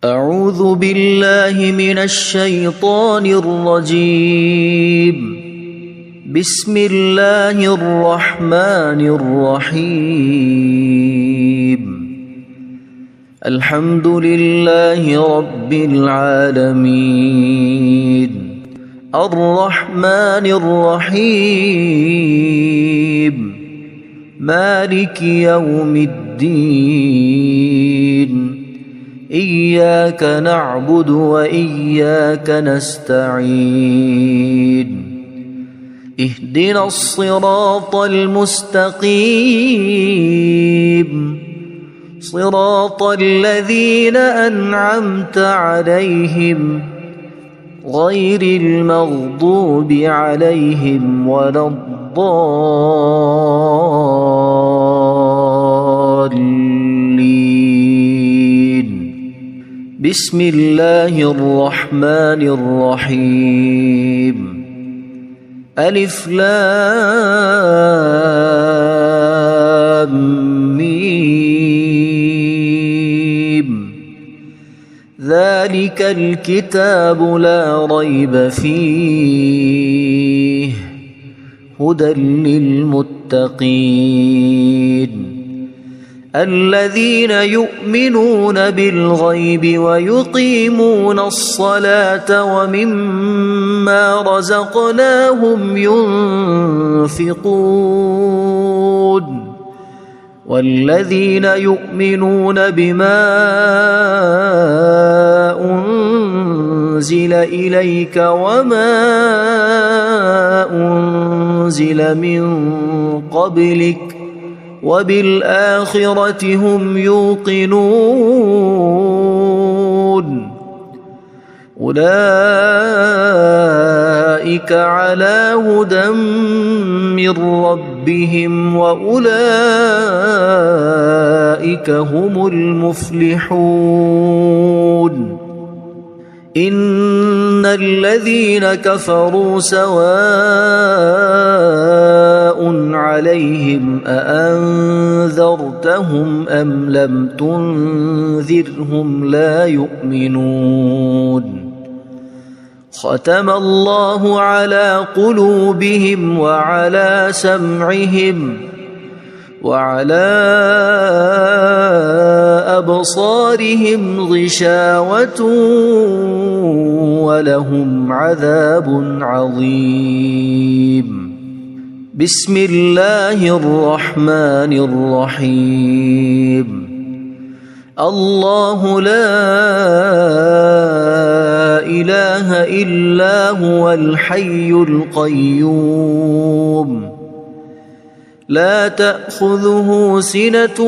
أعوذ بالله من الشيطان الرجيم. بسم الله الرحمن الرحيم. الحمد لله رب العالمين الرحمن الرحيم مالك يوم الدين إياك نعبد وإياك نستعين اهدنا الصراط المستقيم صراط الذين أنعمت عليهم غير المغضوب عليهم ولا الضالين. بسم الله الرحمن الرحيم. ألف لام ميم. ذلك الكتاب لا ريب فيه هدى للمتقين الذين يؤمنون بالغيب ويقيمون الصلاة ومما رزقناهم ينفقون والذين يؤمنون بما أنزل إليك وما أنزل من قبلك وبالآخرة هم يوقنون أولئك على هدى من ربهم وأولئك هم المفلحون. إن الذين كفروا سواء عليهم أأنذرتهم أم لم تنذرهم لا يؤمنون. ختم الله على قلوبهم وعلى سمعهم وعلى أبصارهم غشاوة ولهم عذاب عظيم. بسم الله الرحمن الرحيم. الله لا إله إلا هو الحي القيوم لا تأخذه سنة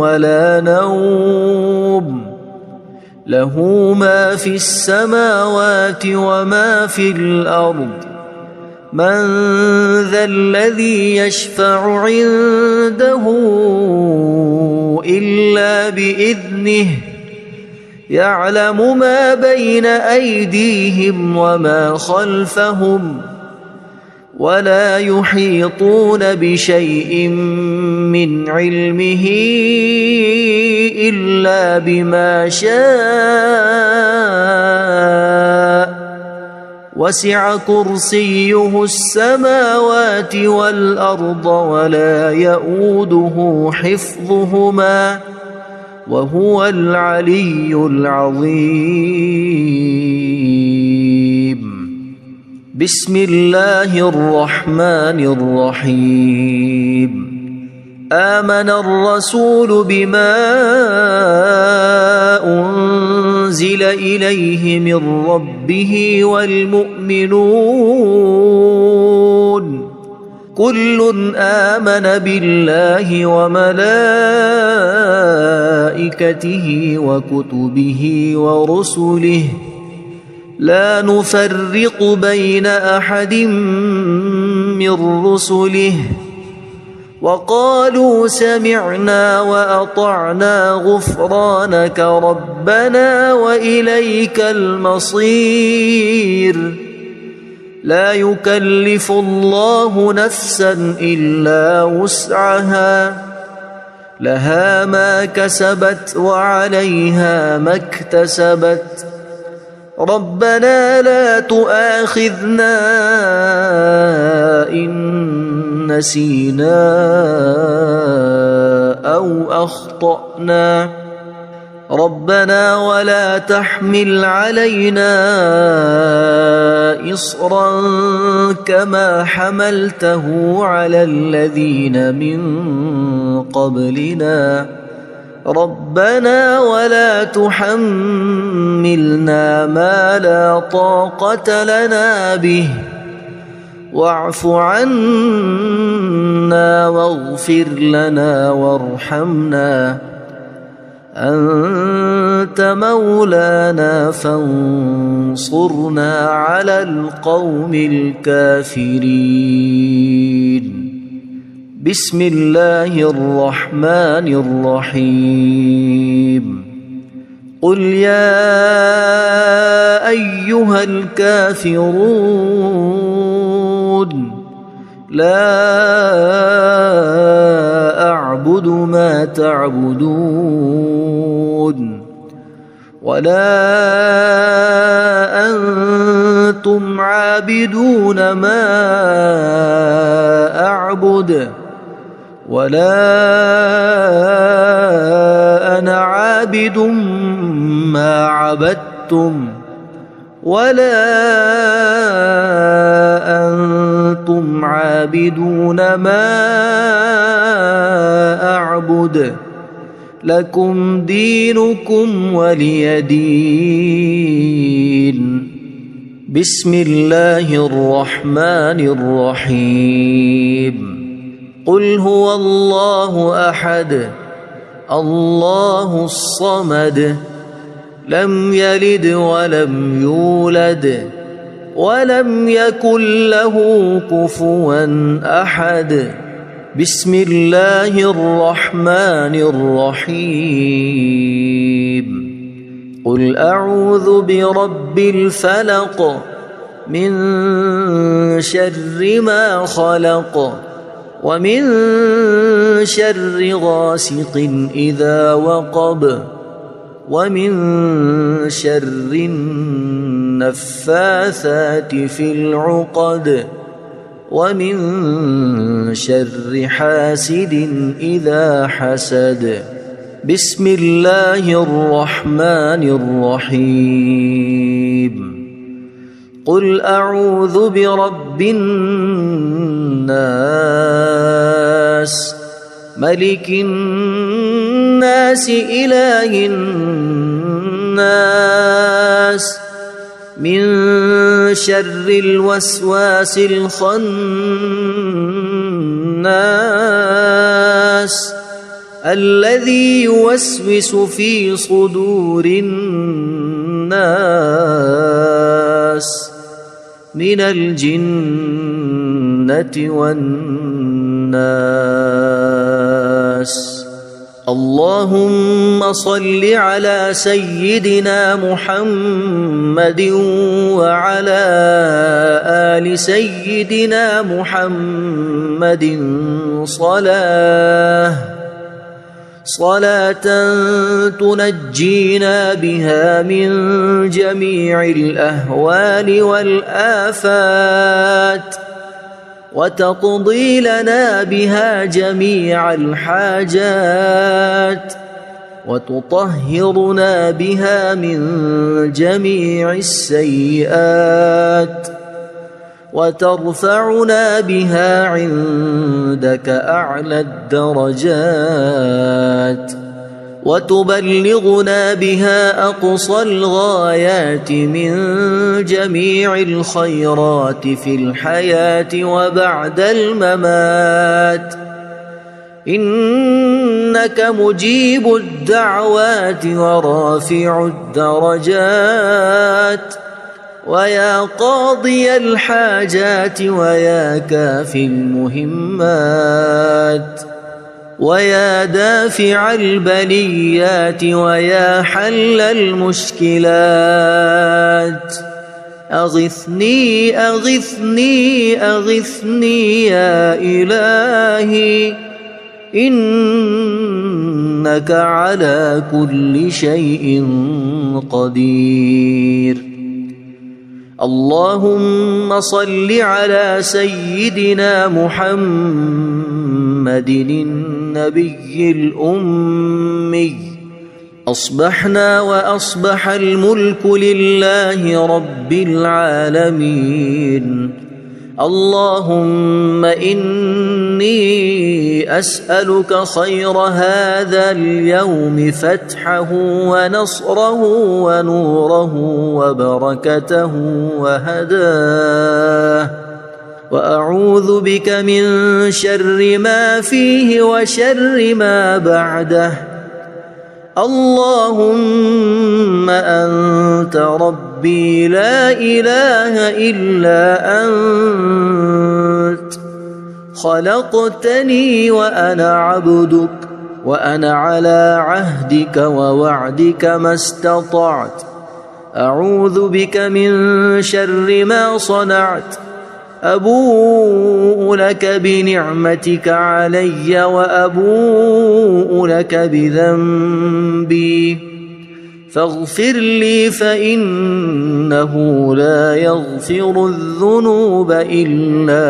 ولا نوم له ما في السماوات وما في الأرض. من ذا الذي يشفع عنده إلا بإذنه يعلم ما بين أيديهم وما خلفهم ولا يحيطون بشيء من علمه إلا بما شاء وسع كرسيه السماوات والأرض ولا يؤوده حفظهما وهو العلي العظيم. بسم الله الرحمن الرحيم. آمن الرسول بما أنزل إليه من ربه والمؤمنون كل آمن بالله وملائكته وكتبه ورسله لا نفرق بين أحد من رسله وقالوا سمعنا وأطعنا غفرانك ربنا وإليك المصير. لا يكلف الله نفسا إلا وسعها لها ما كسبت وعليها ما اكتسبت ربنا لا تؤاخذنا إن نسينا أو أخطأنا ربنا ولا تحمل علينا إصرا كما حملته على الذين من قبلنا ربنا ولا تحملنا ما لا طاقة لنا به واعف عنا واغفر لنا وارحمنا أنت مولانا فانصرنا على القوم الكافرين بسم الله الرحمن الرحيم قل يا أيها الكافرون لا أعبد ما تعبدون ولا أنتم عابدون ما أعبد ولا أنا عابد ما عبدتم ولا أنتم عابدون ما أعبد لكم دينكم ولي دين بسم الله الرحمن الرحيم قل هو الله أحد الله الصمد لم يلد ولم يولد ولم يكن له كفوا أحد بسم الله الرحمن الرحيم قل أعوذ برب الفلق من شر ما خلق ومن شر غاسق إذا وقب ومن شر النفاثات في العقد ومن شر حاسد إذا حسد بسم الله الرحمن الرحيم قل أعوذ برب الناس ملك الناس إله الناس من شر الوسواس الخناس الذي يوسوس في صدور الناس من الجنة والناس اللهم صل على سيدنا محمد وعلى آل سيدنا محمد صلاة تنجينا بها من جميع الأهوال والآفات وتقضي لنا بها جميع الحاجات وتطهرنا بها من جميع السيئات وترفعنا بها عندك أعلى الدرجات وتبلغنا بها أقصى الغايات من جميع الخيرات في الحياة وبعد الممات إنك مجيب الدعوات ورافع الدرجات ويا قاضي الحاجات ويا كافي المهمات ويا دافع البليات ويا حل المشكلات أغثني أغثني أغثني يا إلهي إنك على كل شيء قدير. اللهم صل على سيدنا محمد النبي الأمي. أصبحنا وأصبح الملك لله رب العالمين. اللهم إني أسألك خير هذا اليوم، فتحه ونصره ونوره وبركته وهداه، وأعوذ بك من شر ما فيه وشر ما بعده. اللهم أنت ربي لا إله إلا أنت، خلقتني وأنا عبدك، وأنا على عهدك ووعدك ما استطعت. أعوذ بك من شر ما صنعت. أبوء لك بنعمتك علي وأبوء لك بذنبي، فاغفر لي فإنه لا يغفر الذنوب إلا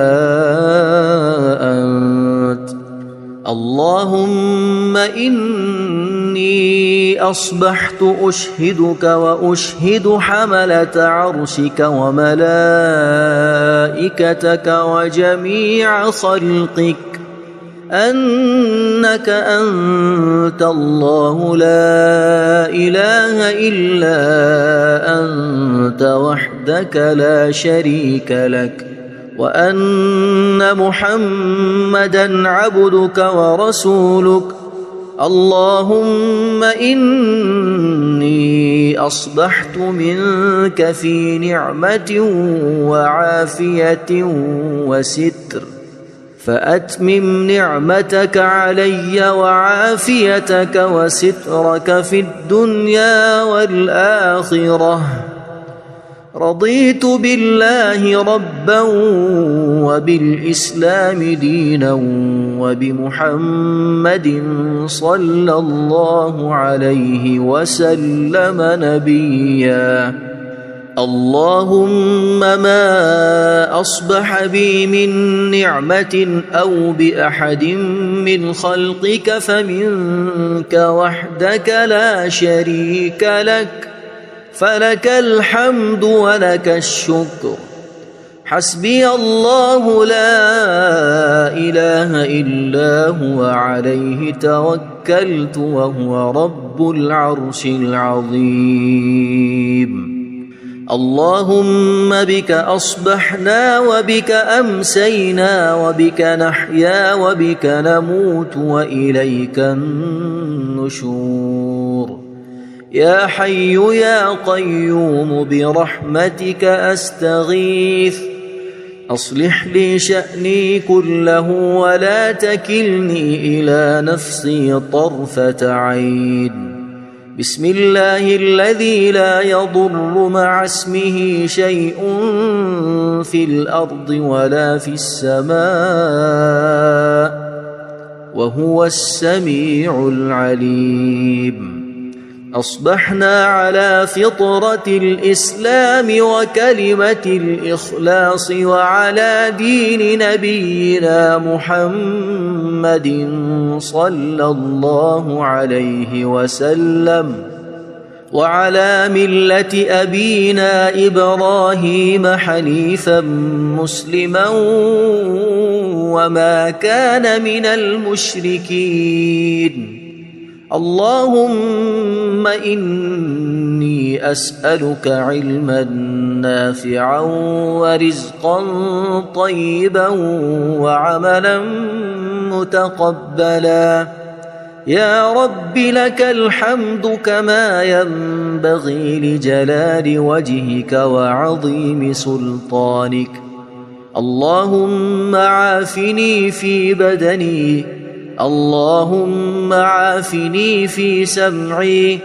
أنت. اللهم إني أصبحت أشهدك وأشهد حملة عرشك وملائكتك وجميع خلقك أنك أنت الله لا إله إلا أنت وحدك لا شريك لك، وأن محمدًا عبدك ورسولك. اللهم إني أصبحت منك في نعمة وعافية وستر، فأتمم نعمتك علي وعافيتك وسترك في الدنيا والآخرة. رضيت بالله ربا وبالإسلام دينا وبمحمد صلى الله عليه وسلم نبيا. اللهم ما أصبح بي من نعمة أو بأحد من خلقك فمنك وحدك لا شريك لك، فلك الحمد ولك الشكر. حسبي الله لا إله إلا هو عليه توكلت وهو رب العرش العظيم. اللهم بك أصبحنا وبك أمسينا وبك نحيا وبك نموت وإليك النشور. يا حي يا قيوم برحمتك أستغيث، أصلح لي شأني كله ولا تكلني إلى نفسي طرفة عين. بسم الله الذي لا يضر مع اسمه شيء في الأرض ولا في السماء، وهو السميع العليم. أصبحنا على فطرة الإسلام وكلمة الإخلاص وعلى دين نبينا محمد صلى الله عليه وسلم، وعلى ملة أبينا إبراهيم حنيفا مسلما وما كان من المشركين. اللهم إني أسألك علما نافعا ورزقا طيبا وعملا متقبلا. يا رب لك الحمد كما ينبغي لجلال وجهك وعظيم سلطانك. اللهم عافني في بدني، اللهم عافني في سمعي،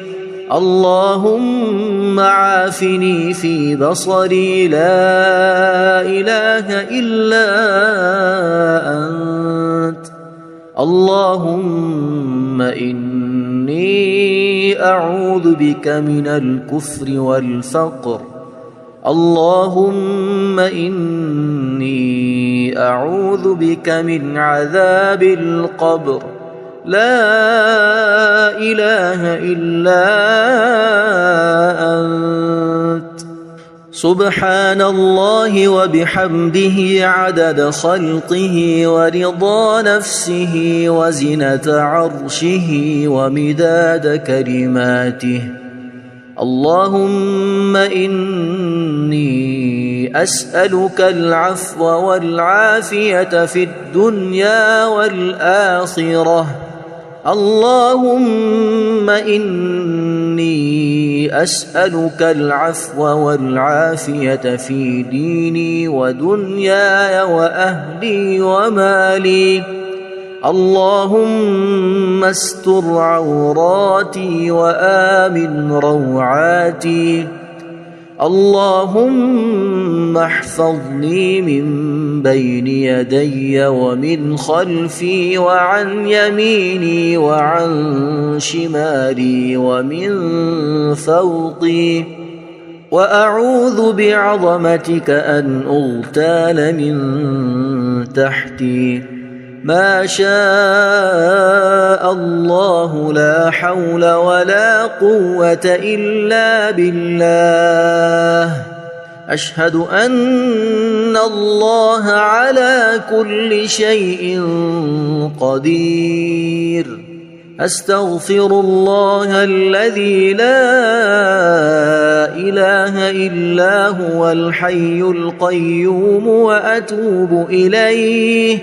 اللهم عافني في بصري. لا إله إلا أنت. اللهم إني أعوذ بك من الكفر والفقر. اللهم إني أعوذ بك من عذاب القبر. لا إله إلا أنت. سبحان الله وبحمده عدد خلقه ورضا نفسه وزنة عرشه ومداد كلماته. اللهم إني أسألك العفو والعافية في الدنيا والآخرة. اللهم إني أسألك العفو والعافية في ديني ودنياي وأهلي ومالي. اللهم استر عوراتي وآمن روعاتي. اللهم احفظني من بين يدي ومن خلفي وعن يميني وعن شمالي ومن فوقي. وأعوذ بعظمتك أن أغتال من تحتي. ما شاء الله لا حول ولا قوة إلا بالله. أشهد أن الله على كل شيء قدير. أستغفر الله الذي لا إله إلا هو الحي القيوم وأتوب إليه.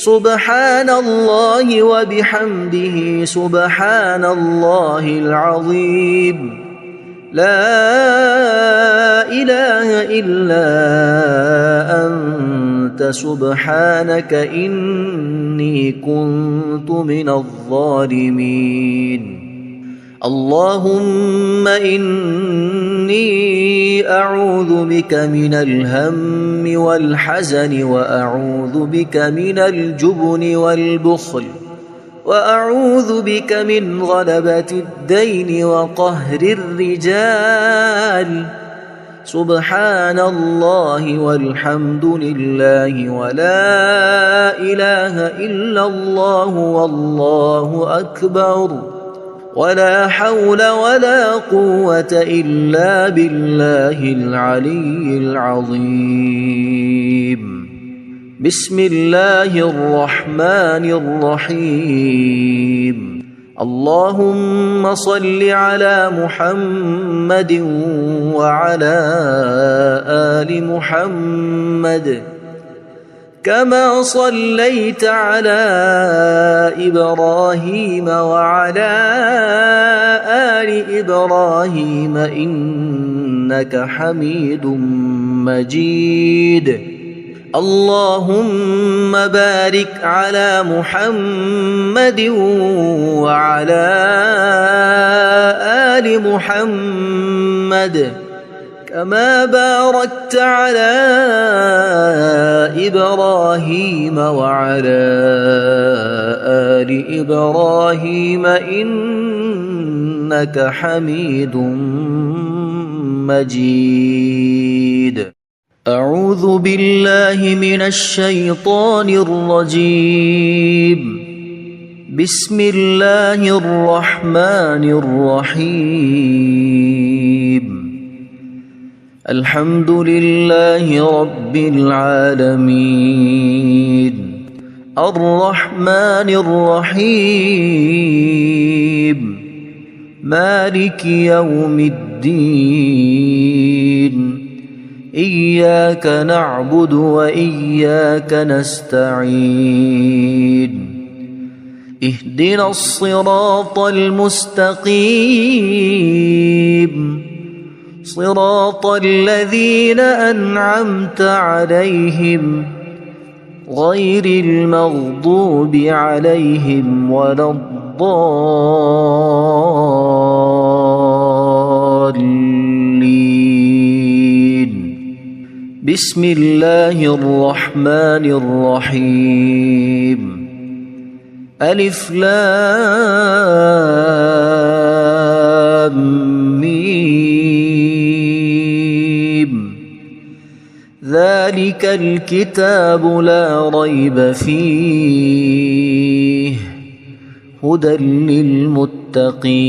سبحان الله وبحمده سبحان الله العظيم. لا إله إلا أنت سبحانك إني كنت من الظالمين. اللهم إني أعوذ بك من الهم والحزن وأعوذ بك من الجبن والبخل وأعوذ بك من غلبة الدين وقهر الرجال. سبحان الله والحمد لله ولا إله إلا الله والله أكبر ولا حول ولا قوة إلا بالله العلي العظيم. بسم الله الرحمن الرحيم. اللهم صل على محمد وعلى آل محمد كما صليت على إبراهيم وعلى آل إبراهيم إنك حميد مجيد. اللهم بارك على محمد وعلى آل محمد كما باركت على إبراهيم وعلى آل إبراهيم إنك حميد مجيد. أعوذ بالله من الشيطان الرجيم. بسم الله الرحمن الرحيم. الحمد لله رب العالمين الرحمن الرحيم مالك يوم الدين. إياك نعبد وإياك نستعين. اهدنا الصراط المستقيم صراط الذين أنعمت عليهم غير المغضوب عليهم ولا الضالين. بسم الله الرحمن الرحيم. ألف لام ميم ذلك الكتاب لا ريب فيه هدى للمتقين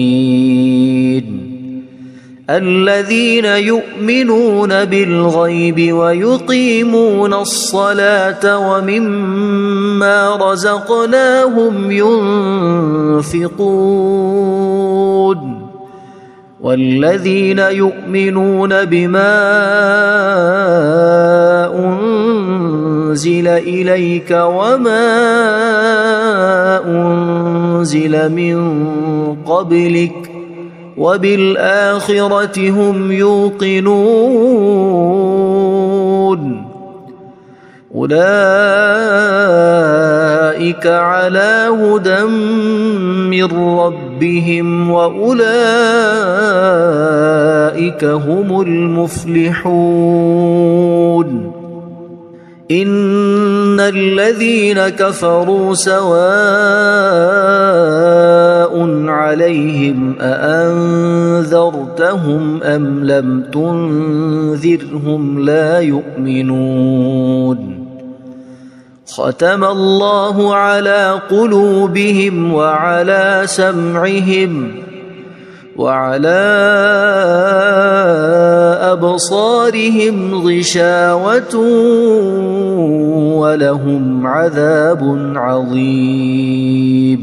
الذين يؤمنون بالغيب ويقيمون الصلاة ومما رزقناهم ينفقون والذين يؤمنون بما أنزل إليك وما أنزل من قبلك وبالآخرة هم يوقنون أولئك على هدى من ربهم وأولئك هم المفلحون إن الذين كفروا سواء عليهم أأنذرتهم أم لم تنذرهم لا يؤمنون ختم الله على قلوبهم وعلى سمعهم وعلى أبصارهم غشاوة ولهم عذاب عظيم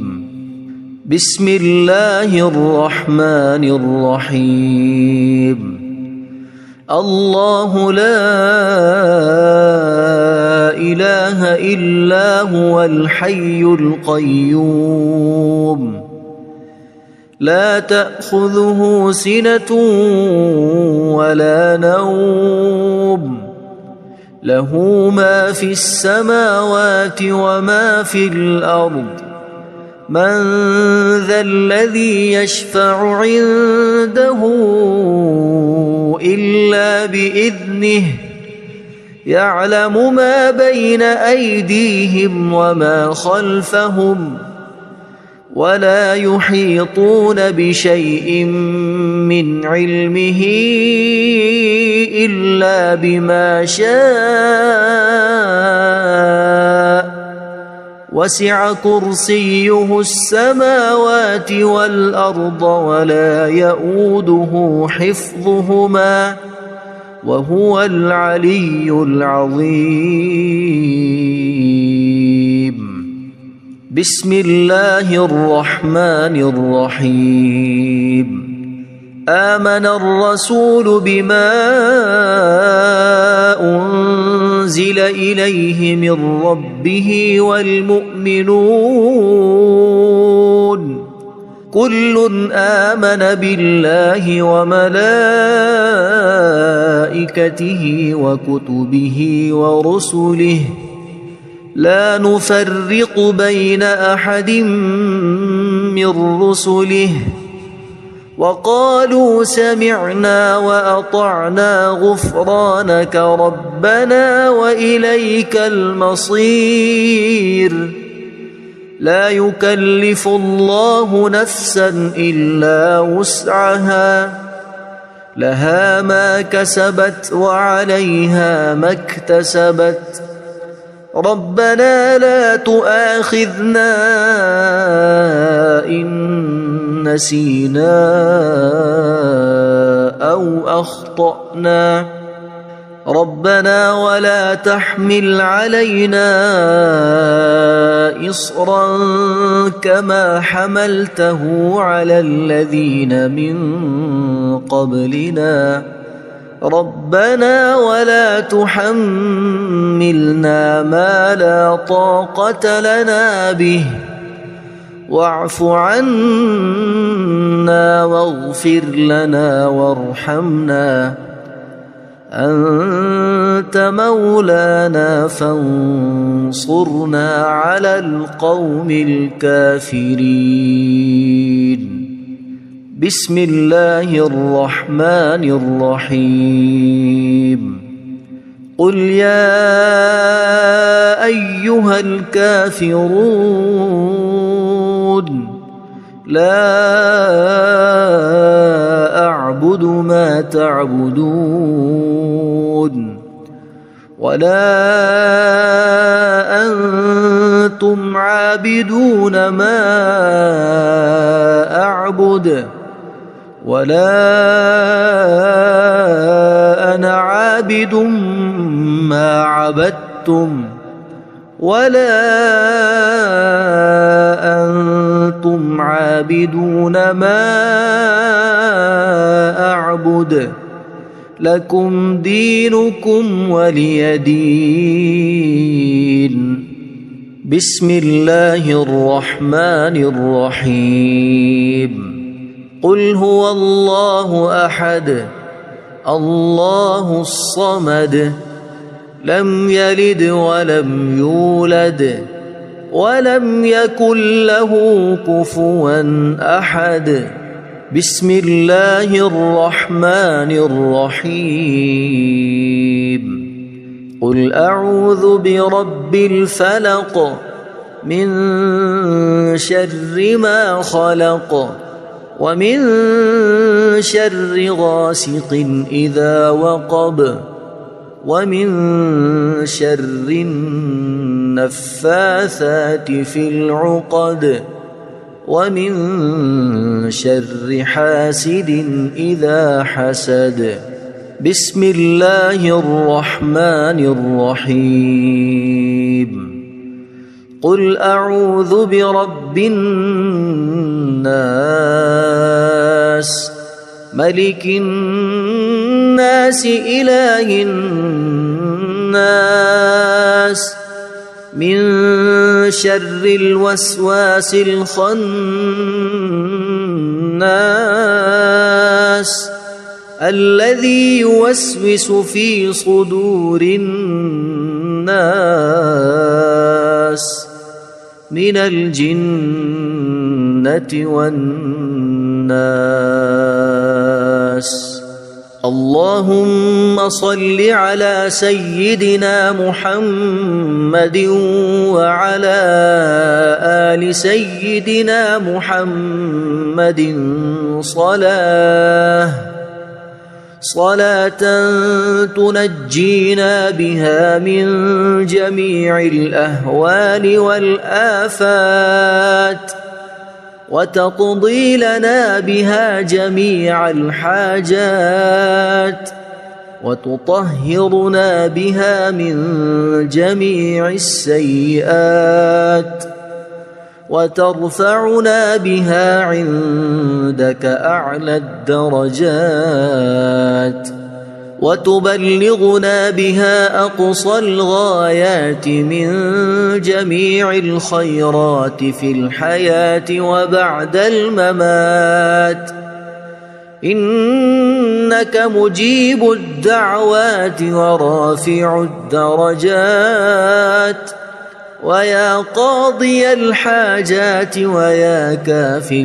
بسم الله الرحمن الرحيم الله لا إله إلا هو الحي القيوم لا تأخذه سنة ولا نوم له ما في السماوات وما في الأرض من ذا الذي يشفع عنده إلا بإذنه يعلم ما بين أيديهم وما خلفهم ولا يحيطون بشيء من علمه إلا بما شاء وسع كرسيه السماوات والأرض ولا يؤوده حفظهما وهو العلي العظيم بسم الله الرحمن الرحيم آمن الرسول بما أنزل إليه من ربه والمؤمنون كل آمن بالله وملائكته وكتبه ورسله لا نفرق بين أحد من رسله وقالوا سمعنا وأطعنا غفرانك ربنا وإليك المصير لا يكلف الله نفسا إلا وسعها لها ما كسبت وعليها ما اكتسبت ربنا لا تؤاخذنا إن نسينا أو أخطأنا ربنا ولا تحمل علينا إصرا كما حملته على الذين من قبلنا ربنا ولا تحملنا ما لا طاقة لنا به واعف عنا واغفر لنا وارحمنا أنت مولانا فانصرنا على القوم الكافرين بسم الله الرحمن الرحيم قل يا أيها الكافرون لا أعبد ما تعبدون ولا أنتم عابدون ما أعبد ولا أنا عابد ما عبدتم ولا أنتم عابدون ما أعبد لكم دينكم ولي دين. بسم الله الرحمن الرحيم. قل هو الله أحد الله الصمد لم يلد ولم يولد ولم يكن له كفوا أحد. بسم الله الرحمن الرحيم. قل أعوذ برب الفلق من شر ما خلق ومن شر غاسق إذا وقب ومن شر النفاثات في العقد ومن شر حاسد إذا حسد. بسم الله الرحمن الرحيم. قل أعوذ برب الناس ملك الناس إله الناس من شر الوسواس الخناس الذي يوسوس في صدور الناس من الجنة والناس. اللهم صل على سيدنا محمد وعلى آل سيدنا محمد صلاة تنجينا بها من جميع الأهوال والآفات وتقضي لنا بها جميع الحاجات وتطهرنا بها من جميع السيئات وترفعنا بها عندك أعلى الدرجات وتبلغنا بها أقصى الغايات من جميع الخيرات في الحياة وبعد الممات. إنك مجيب الدعوات ورافع الدرجات ويا قاضي الحاجات ويا كافي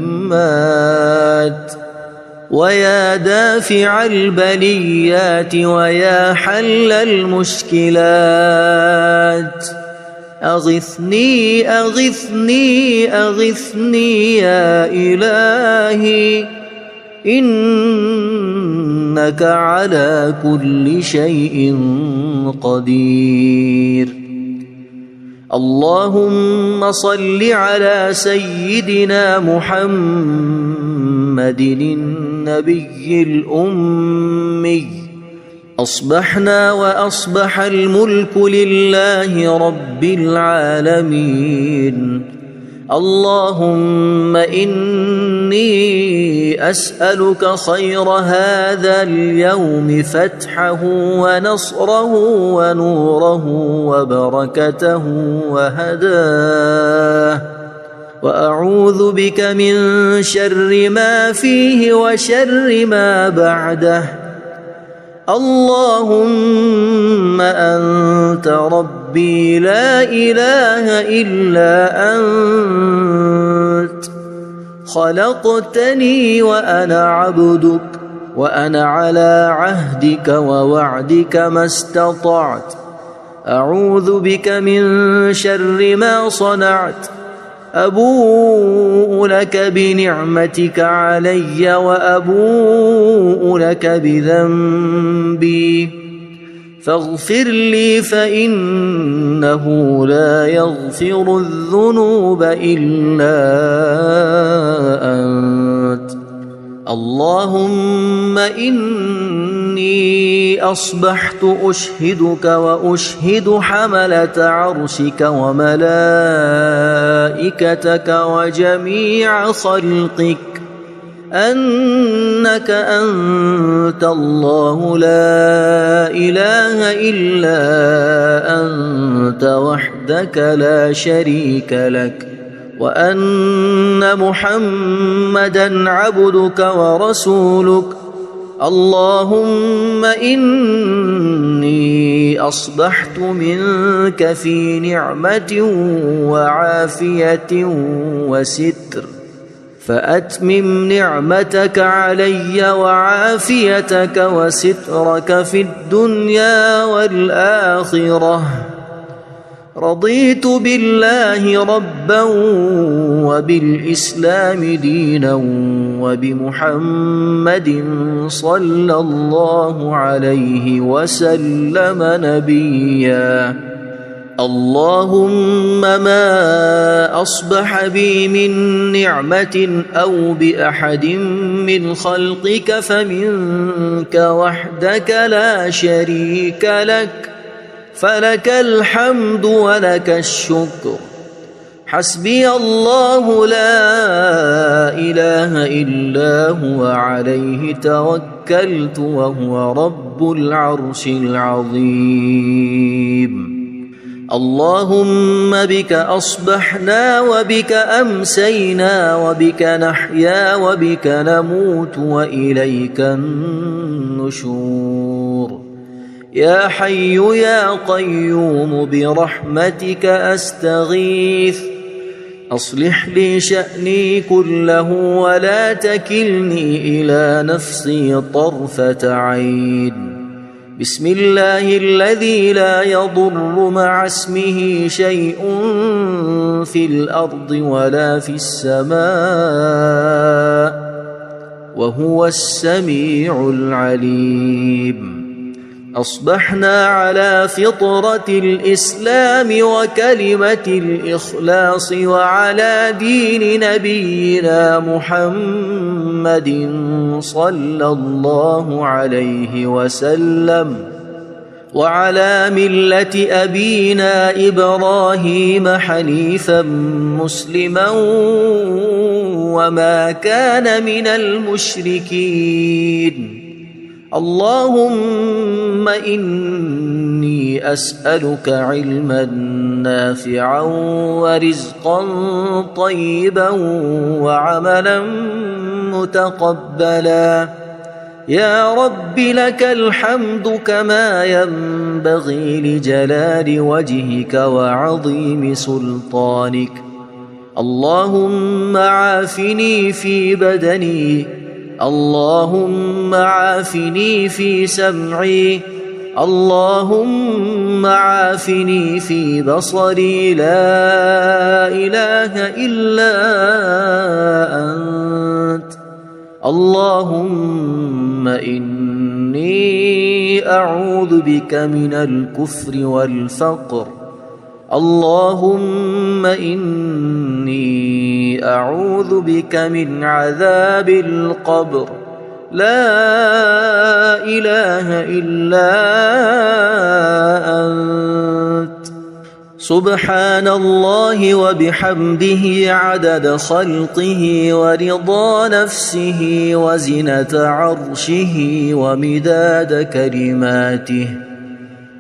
المهمات ويا دافع البليات ويا حل المشكلات. أغثني أغثني أغثني يا إلهي إنك على كل شيء قدير. اللهم صل على سيدنا محمد النبي الأمي. أصبحنا وأصبح الملك لله رب العالمين. اللهم إني أسألك خير هذا اليوم فتحه ونصره ونوره وبركته وهداه وأعوذ بك من شر ما فيه وشر ما بعده. اللهم أنت ربي لا إله إلا أنت خلقتني وأنا عبدك وأنا على عهدك ووعدك ما استطعت. أعوذ بك من شر ما صنعت أبوء لك بنعمتك علي وأبوء لك بذنبي فاغفر لي فإنه لا يغفر الذنوب إلا أنت. اللهم إني أصبحت أشهدك وأشهد حملة عرشك وملائكتك وجميع خلقك أنك أنت الله لا إله إلا أنت وحدك لا شريك لك وأن محمدًا عبدك ورسولك. اللهم إني أصبحت منك في نعمة وعافية وستر فأتمم نعمتك علي وعافيتك وسترك في الدنيا والآخرة. رضيت بالله ربا وبالإسلام دينا وبمحمد صلى الله عليه وسلم نبيا. اللهم ما أصبح بي من نعمة أو بأحد من خلقك فمنك وحدك لا شريك لك فلك الحمد ولك الشكر. حسبي الله لا إله إلا هو عليه توكلت وهو رب العرش العظيم. اللهم بك أصبحنا وبك أمسينا وبك نحيا وبك نموت وإليك النشور. يا حي يا قيوم برحمتك أستغيث أصلح لي شأني كله ولا تكلني إلى نفسي طرفة عين. بسم الله الذي لا يضر مع اسمه شيء في الأرض ولا في السماء وهو السميع العليم. أصبحنا على فطرة الإسلام وكلمة الإخلاص وعلى دين نبينا محمد صلى الله عليه وسلم وعلى ملة أبينا إبراهيم حنيفا مسلما وما كان من المشركين. اللهم إني أسألك علما نافعا ورزقا طيبا وعملا متقبلا. يا رب لك الحمد كما ينبغي لجلال وجهك وعظيم سلطانك. اللهم عافني في بدني اللهم عافني في سمعي اللهم عافني في بصري لا إله إلا أنت. اللهم إني أعوذ بك من الكفر والفقر. اللهم إني أعوذ بك من عذاب القبر. لا إله إلا أنت. سبحان الله وبحمده عدد خلقه ورضا نفسه وزنة عرشه ومداد كلماته.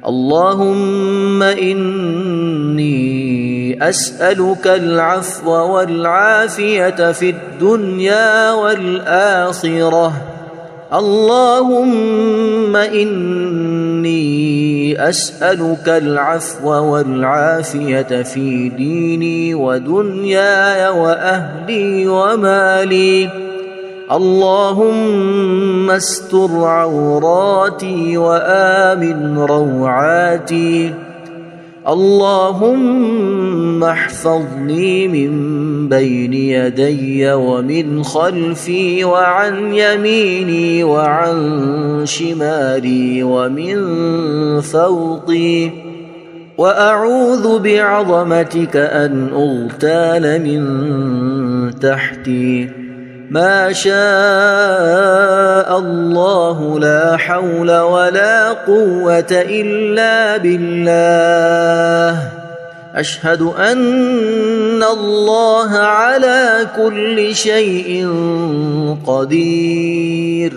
اللهم إني أسألك العفو والعافية في الدنيا والآخرة. اللهم إني أسألك العفو والعافية في ديني ودنياي وأهلي ومالي. اللهم استر عوراتي وآمن روعاتي. اللهم احفظني من بين يدي ومن خلفي وعن يميني وعن شمالي ومن فوقي، وأعوذ بعظمتك أن أغتال من تحتي. ما شاء الله لا حول ولا قوة إلا بالله. أشهد أن الله على كل شيء قدير.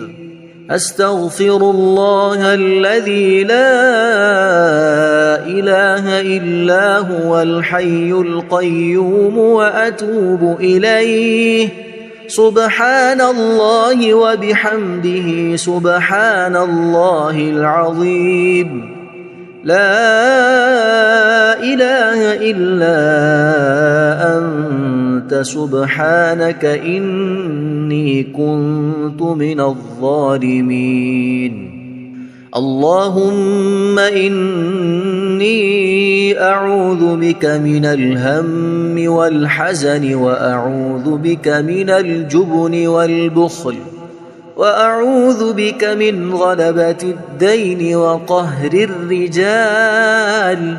أستغفر الله الذي لا إله إلا هو الحي القيوم وأتوب إليه. سبحان الله وبحمده سبحان الله العظيم. لا إله إلا أنت سبحانك إني كنت من الظالمين. اللهم إني أعوذ بك من الهم والحزن، وأعوذ بك من الجبن والبخل، وأعوذ بك من غلبة الدين وقهر الرجال.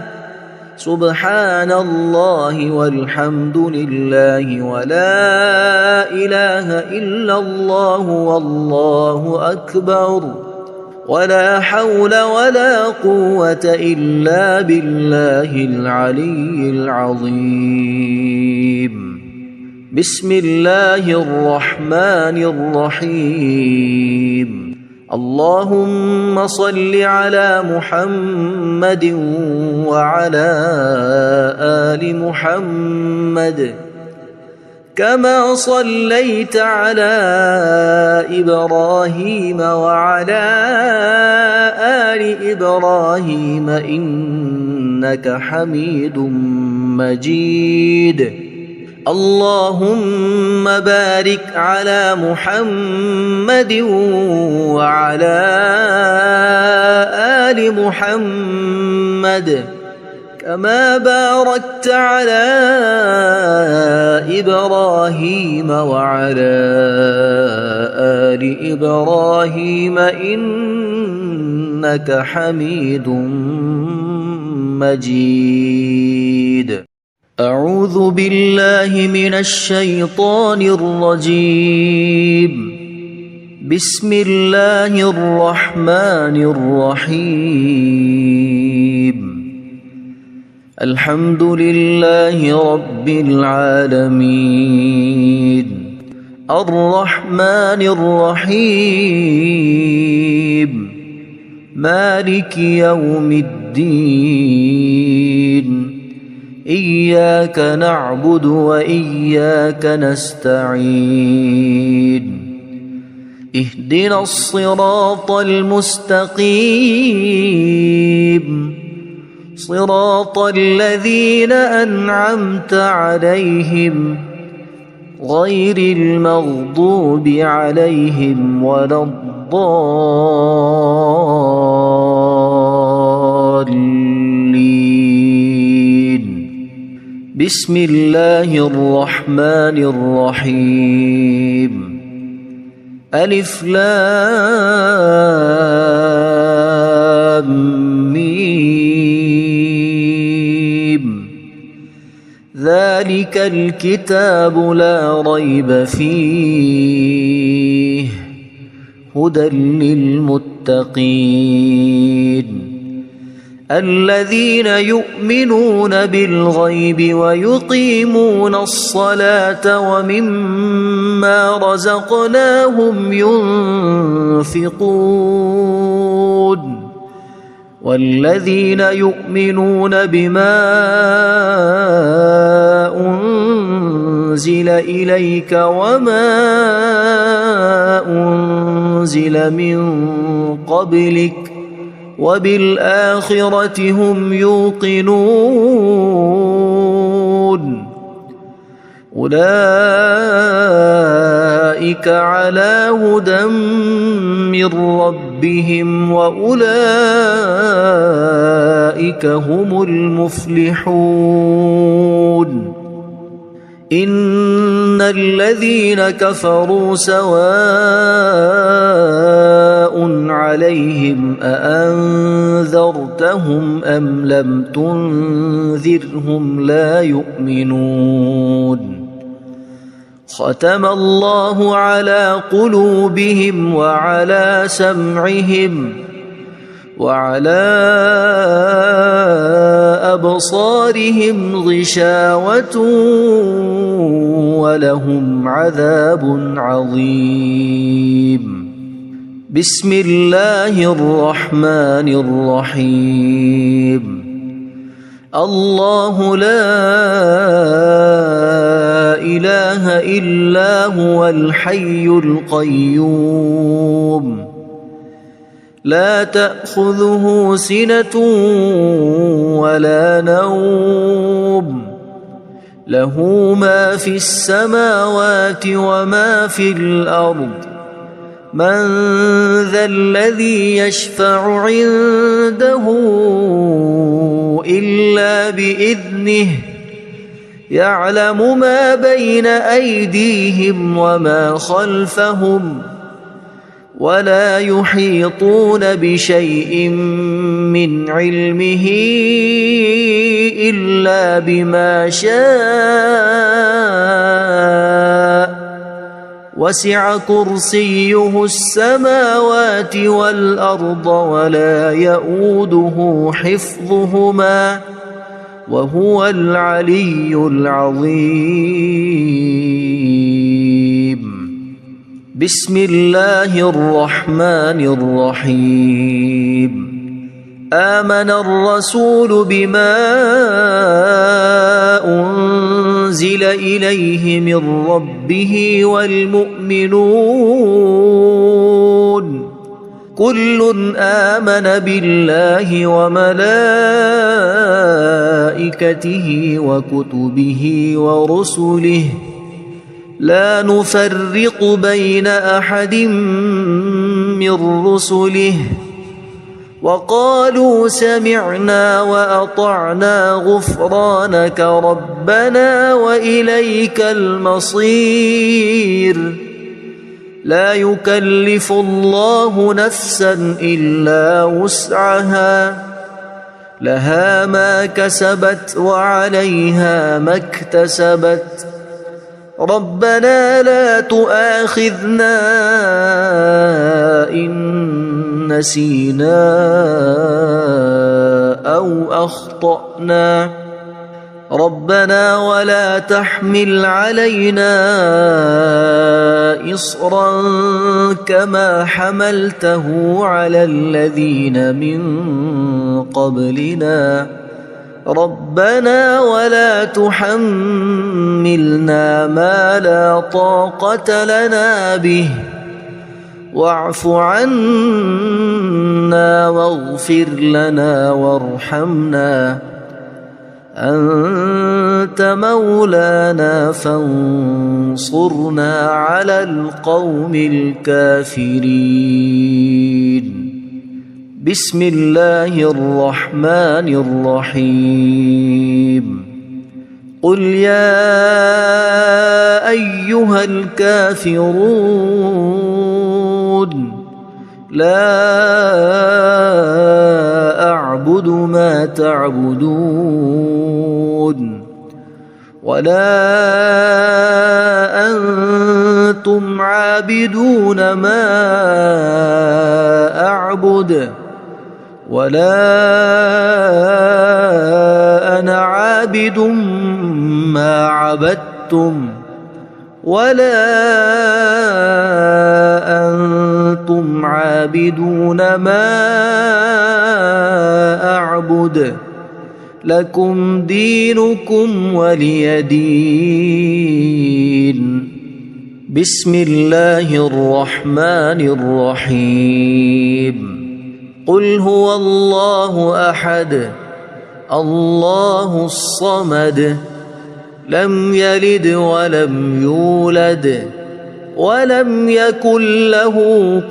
سبحان الله والحمد لله ولا إله إلا الله والله أكبر، ولا حول ولا قوة إلا بالله العلي العظيم. بسم الله الرحمن الرحيم. اللهم صل على محمد وعلى آل محمد كما صليت على إبراهيم وعلى آل إبراهيم إنك حميد مجيد. اللهم بارك على محمد وعلى آل محمد كما باركت على إبراهيم وعلى آل إبراهيم إنك حميد مجيد. أعوذ بالله من الشيطان الرجيم. بسم الله الرحمن الرحيم. الحمد لله رب العالمين. الرحمن الرحيم. مالك يوم الدين. إياك نعبد وإياك نستعين. اهدنا الصراط المستقيم، صراط الذين أنعمت عليهم غير المغضوب عليهم ولا الضالين. بسم الله الرحمن الرحيم. ألف لام ميم. ذلك الكتاب لا ريب فيه هدى للمتقين الذين يؤمنون بالغيب ويقيمون الصلاة ومما رزقناهم ينفقون والذين يؤمنون بما أنزل إليك وما أنزل من قبلك وبالآخرة هم يوقنون أولئك على هدى من ربهم وأولئك هم المفلحون إن الذين كفروا سواء عليهم أأنذرتهم أم لم تنذرهم لا يؤمنون ختم الله على قلوبهم وعلى سمعهم وعلى أبصارهم غشاوة ولهم عذاب عظيم بسم الله الرحمن الرحيم الله لا إله إلا هو الحي القيوم لا تأخذه سنة ولا نوم له ما في السماوات وما في الأرض من ذا الذي يشفع عنده إلا بإذنه يعلم ما بين أيديهم وما خلفهم ولا يحيطون بشيء من علمه إلا بما شاء وسع كرسيه السماوات والأرض ولا يؤوده حفظهما وهو العلي العظيم بسم الله الرحمن الرحيم آمن الرسول بما أنزل إليه من ربه والمؤمنون كل آمن بالله وملائكته وكتبه ورسله لا نفرق بين أحد من رسله وقالوا سمعنا وأطعنا غفرانك ربنا وإليك المصير لا يكلف الله نفسا إلا وسعها لها ما كسبت وعليها ما اكتسبت ربنا لا تؤاخذنا إن نسينا أو أخطأنا ربنا ولا تحمل علينا إصرا كما حملته على الذين من قبلنا ربنا ولا تحملنا ما لا طاقة لنا به واعف عنا واغفر لنا وارحمنا أنت مولانا فانصرنا على القوم الكافرين بسم الله الرحمن الرحيم قل يا أيها الكافرون لا أعبد ما تعبدون ولا أنتم عابدون ما أعبد ولا أنا عابد ما عبدتم ولا أنتم عابدون ما أعبد لكم دينكم ولي دين بسم الله الرحمن الرحيم قل هو الله أحد الله الصمد لم يلد ولم يولد ولم يكن له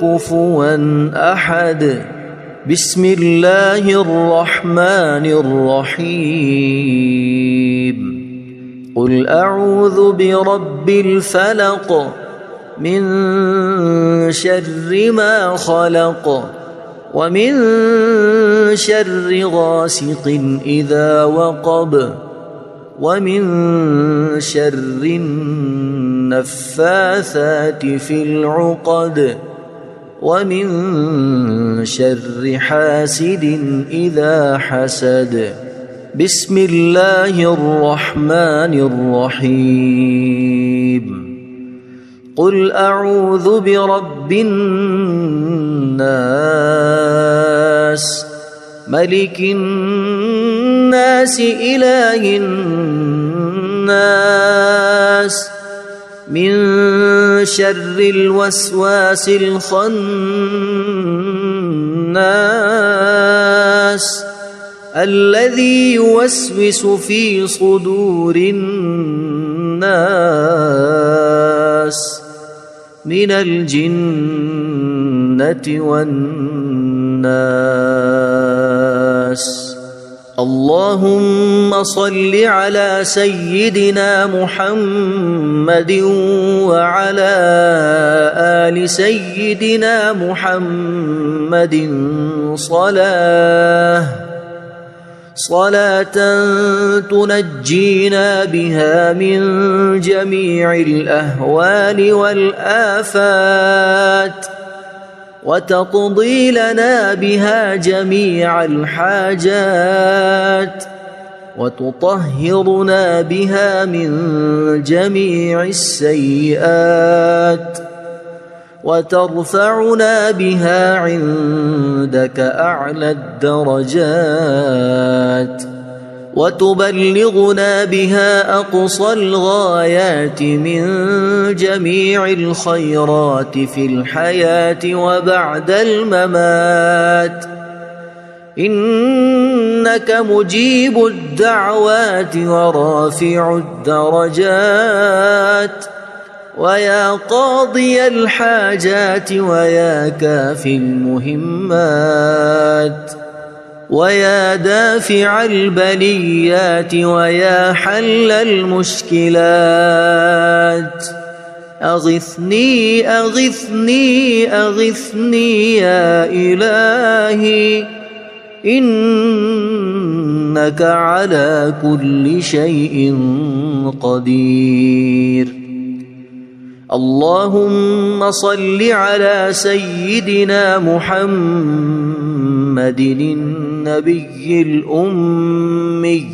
كفوا أحد. بسم الله الرحمن الرحيم. قل أعوذ برب الفلق من شر ما خلق ومن شر غاسق إذا وقب ومن شر النفاثات في العقد ومن شر حاسد إذا حسد. بسم الله الرحمن الرحيم. قل أعوذ برب الناس ملك الناس إله الناس من شر الوسواس الخناس الذي يوسوس في صدور الناس من الجنة والناس. اللهم صل على سيدنا محمد وعلى آل سيدنا محمد صلاة تنجينا بها من جميع الأهوال والآفات وتقضي لنا بها جميع الحاجات وتطهرنا بها من جميع السيئات وترفعنا بها عندك أعلى الدرجات وتبلغنا بها أقصى الغايات من جميع الخيرات في الحياة وبعد الممات. إنك مجيب الدعوات ورافع الدرجات ويا قاضي الحاجات ويا كافي المهمات ويا دافع البليات ويا حل المشكلات. أغثني أغثني أغثني يا إلهي إنك على كل شيء قدير. اللهم صل على سيدنا محمد النبي الأمي.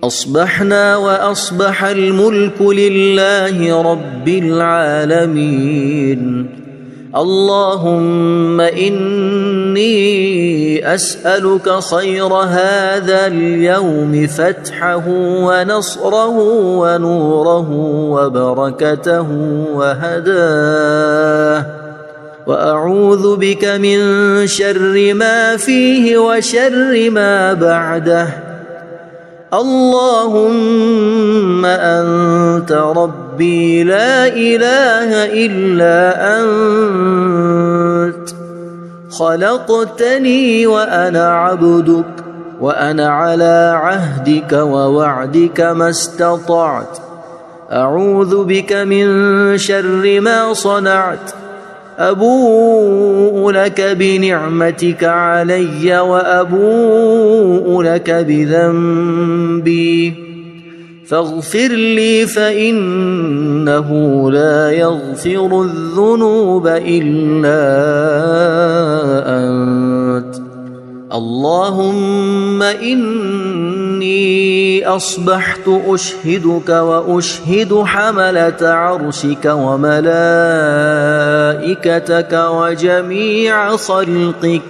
أصبحنا وأصبح الملك لله رب العالمين. اللهم إني أسألك خير هذا اليوم فتحه ونصره ونوره وبركته وهداه وأعوذ بك من شر ما فيه وشر ما بعده. اللهم أنت ربي لا إله إلا أنت خلقتني وأنا عبدك وأنا على عهدك ووعدك ما استطعت. أعوذ بك من شر ما صنعت. أبوء لك بنعمتك علي وأبوء لك بذنبي فاغفر لي فإنه لا يغفر الذنوب إلا أنت. اللهم إني أصبحت أشهدك وأشهد حملة عرشك وملائكتك وجميع خلقك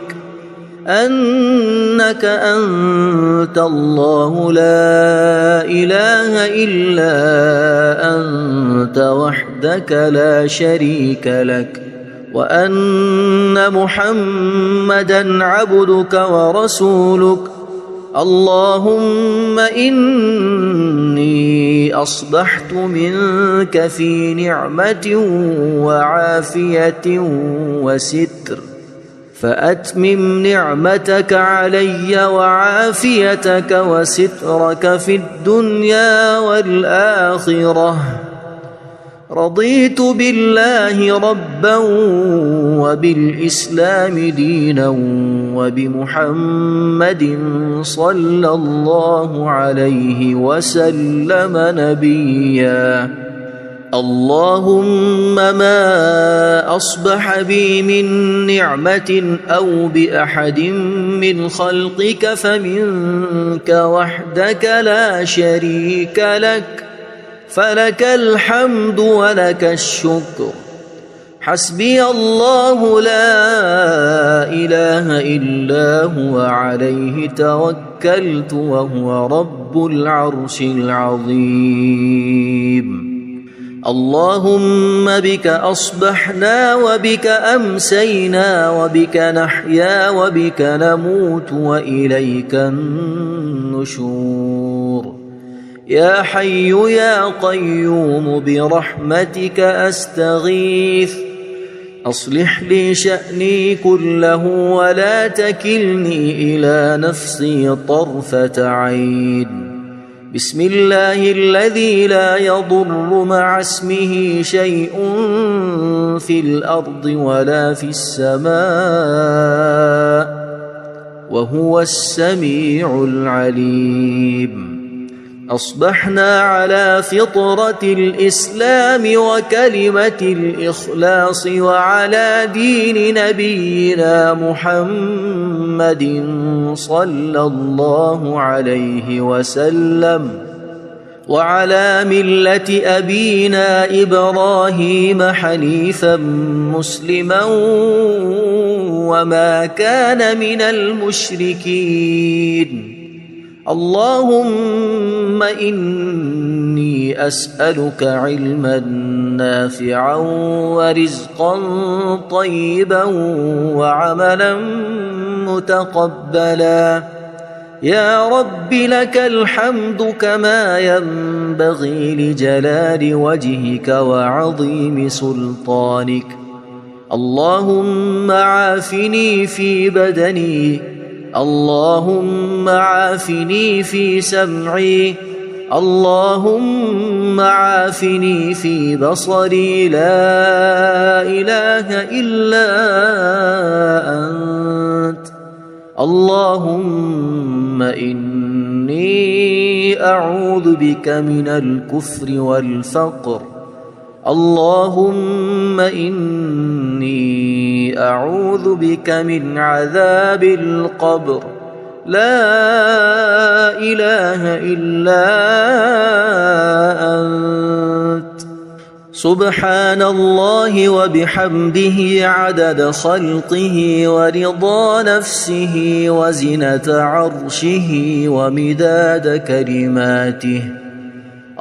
أنك أنت الله لا إله إلا أنت وحدك لا شريك لك وأن محمدًا عبدك ورسولك. اللهم إني إني أصبحت منك في نعمة وعافية وستر، فأتمم نعمتك علي وعافيتك وسترك في الدنيا والآخرة. رضيت بالله ربا وبالإسلام دينا وبمحمد صلى الله عليه وسلم نبيا. اللهم ما أصبح بي من نعمة أو بأحد من خلقك فمنك وحدك لا شريك لك، فلك الحمد ولك الشكر. حسبي الله لا إله إلا هو عليه توكلت وهو رب العرش العظيم. اللهم بك أصبحنا وبك أمسينا وبك نحيا وبك نموت وإليك النشور. يا حي يا قيوم برحمتك أستغيث، أصلح لي شأني كله ولا تكلني إلى نفسي طرفة عين. بسم الله الذي لا يضر مع اسمه شيء في الأرض ولا في السماء وهو السميع العليم. أصبحنا على فطرة الإسلام وكلمة الإخلاص وعلى دين نبينا محمد صلى الله عليه وسلم وعلى ملة أبينا إبراهيم حنيفا مسلما وما كان من المشركين. اللهم إني أسألك علما نافعا ورزقا طيبا وعملا متقبلا. يا رب لك الحمد كما ينبغي لجلال وجهك وعظيم سلطانك. اللهم عافني في بدني، اللهم عافني في سمعي، اللهم عافني في بصري. لا إله إلا أنت. اللهم إني أعوذ بك من الكفر والفقر. اللهم إني أعوذ بك من عذاب القبر. لا إله إلا أنت. سبحان الله وبحمده عدد خلقه ورضا نفسه وزنة عرشه ومداد كلماته.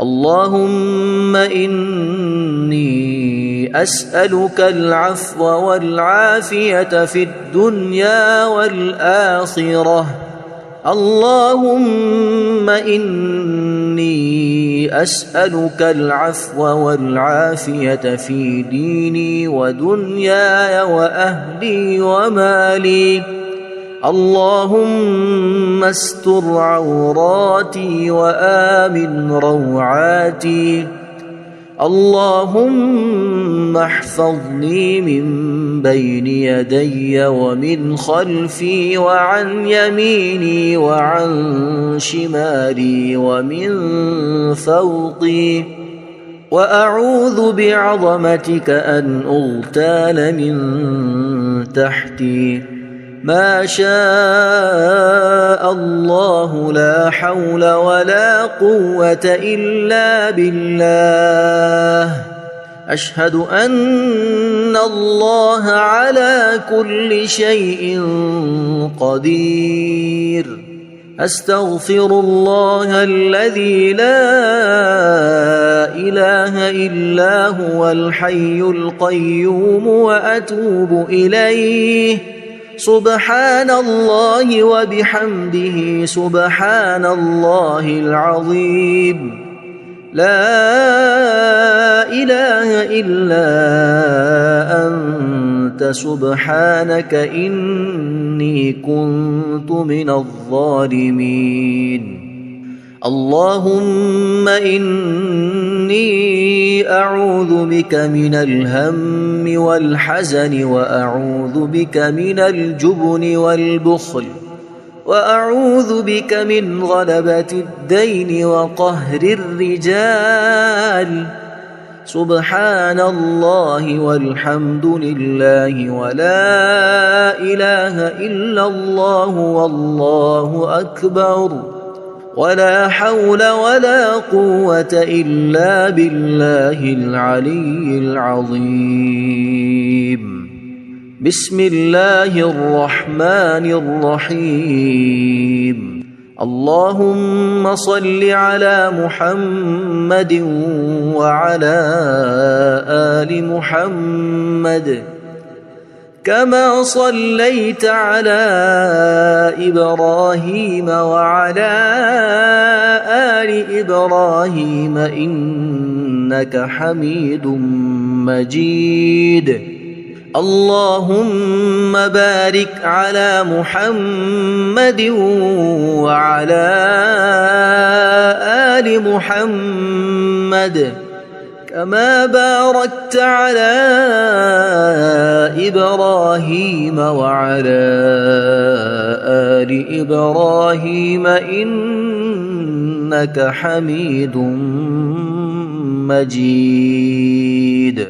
اللهم إني أسألك العفو والعافية في الدنيا والآخرة. اللهم إني أسألك العفو والعافية في ديني ودنياي وأهلي ومالي. اللهم استر عوراتي وآمن روعاتي. اللهم احفظني من بين يدي ومن خلفي وعن يميني وعن شمالي ومن فوقي. وأعوذ بعظمتك أن أغتال من تحتي. ما شاء الله لا حول ولا قوة إلا بالله. أشهد أن الله على كل شيء قدير. أستغفر الله الذي لا إله إلا هو الحي القيوم وأتوب إليه. سبحان الله وبحمده سبحان الله العظيم. لا إله إلا أنت سبحانك إني كنت من الظالمين. اللهم إني أعوذ بك من الهم والحزن وأعوذ بك من الجبن والبخل وأعوذ بك من غلبة الدين وقهر الرجال. سبحان الله والحمد لله ولا إله إلا الله والله أكبر ولا حول ولا قوة إلا بالله العلي العظيم. بسم الله الرحمن الرحيم. اللهم صل على محمد وعلى آل محمد كما صليت على إبراهيم وعلى آل إبراهيم إنك حميد مجيد. اللهم بارك على محمد وعلى آل محمد كما باركت على إبراهيم وعلى آل إبراهيم إنك حميد مجيد.